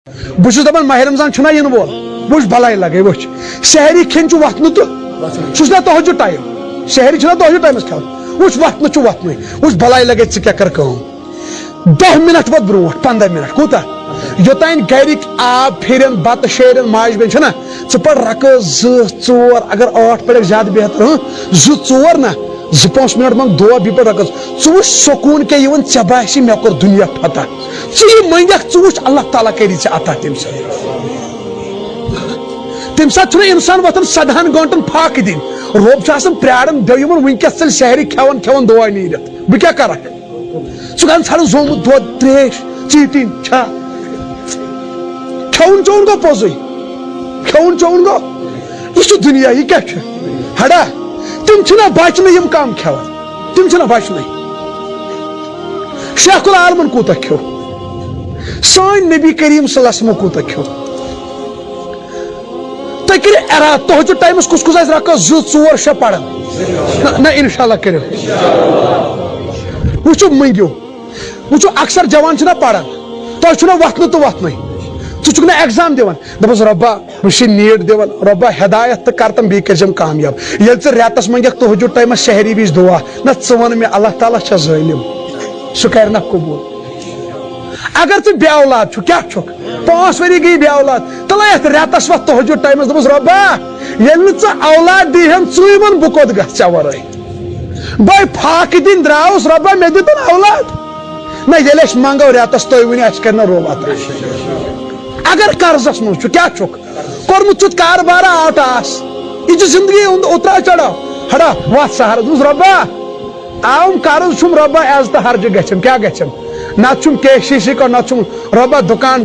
بہت دپان ماہ رمضان چھنا ین وول وچ بلائی لگے وچ سحری کھین چھ وتھن تو چھس نا تہجد ٹائم سحری چھنا تہجد ٹائمس کھان وچ وتھن چھ وتھن وچ بلائی لگے ژٕ کیاہ کر کٲم 10 منٹ وات برونٹ 15 منٹ کوتا یوتان گرک آب پھرن بت شیرن ماج بین چھنا ژٕ پڑ رکعت 2 4 اگر 8 پڑھ زیادہ بہتر 2 4 نا 2-5 منٹ منگ دعا بی پڑ رکعت ژٕ وچھ سکون کے یون ژےٚ باسی مےٚ کوٚر دنیا فتح ژٕ یہِ منگکھ ژٕ وچھ اللہ تعالیٰ کری ژےٚ عطا تمہِ ساتہٕ چھُنہٕ انسان وۄتھان 7 گٲنٹن فاقہٕ دِنۍ رۄب چھُ آسان پیاران دوٚیمن ونکیٚس ژٔلۍ سحری کھٮ۪وان دعا نیٖرِتھ بہٕ کیاہ کرکھ ژٕ گژھان ژھانڈان زومُت دۄد تریش ژیٖٹِنۍ چھا کھٮ۪وُن چوٚوُن گوٚو پوٚزُے کھٮ۪وُن چوٚوُن گوٚو یہِ چھُ دُنیا یہِ کیاہ چھُ ہڑا تِم چھِنہ بچنہٕ یِم کم کھٮ۪وان تِم چھِنہ بچنٕے شیخ العالمن کوٗتاہ کھیوٚو سٲنۍ نبی کریم صلی اللہ علیہ وسلم کوٗتاہ کھیوٚو تُہۍ کٔرِو ارادٕ تہجد ٹایمس کُس کُس آسہِ رکعت 2 4 6 پران نہ انشاءاللہ کٔرِو وٕچھو منگیو وٕچھو اکثر جوان چھِنہ پران تۄہہِ چھُنہ وتھنہٕ تہٕ وتھنٕے ژٕ چھُکھ نہ ایگزام دِوان دپس رۄبا بہٕ چھُس نیٹ دِوان رۄبا ہدایت تہٕ کر تم بیٚیہِ کٔرزٮ۪م کامیاب ییٚلہِ ژٕ رٮ۪تس منگکھ تہجد ٹایمس سحری وِزِ دعا نہ ژٕ وَن مےٚ اللہ تعالیٰ چھا ظٲلم سُہ کرِ نہ قبوٗل اگر ژٕ بے اولاد چھُ کیاہ چھُکھ 5 ؤری گٔیی بے اولاد تلے یتھ رٮ۪تس وتھ تہجد ٹایمس دپس رۄبا ییٚلہِ نہٕ ژٕ اولاد دیہن ژٕے وَن بہٕ کوٚت گژھٕ ژےٚ ورٲے بے فاقہٕ دِنۍ درٛاوُس رۄبا مےٚ دِتُن اولاد نہ ییٚلہِ أسۍ منگو رٮ۪تس تُہۍ ؤنِو اَسہِ کرِ نہ رۄب عطا اگر قرضس منٛز چھُ کیاہ چھُکھ کوٚرمُت چھُتھ کاربارا آو ٹاس یہِ چھُ زندگی ہُنٛد اُترا چڑاو ہڑا وتھ سہرس دوٚپُس رۄبا آوُم قرض چھُم رۄبا عزتہٕ ہرجہِ گژھٮ۪م کیاہ گژھٮ۪م نتہٕ چھُم KCC کو نتہٕ چھُم رۄبا دُکان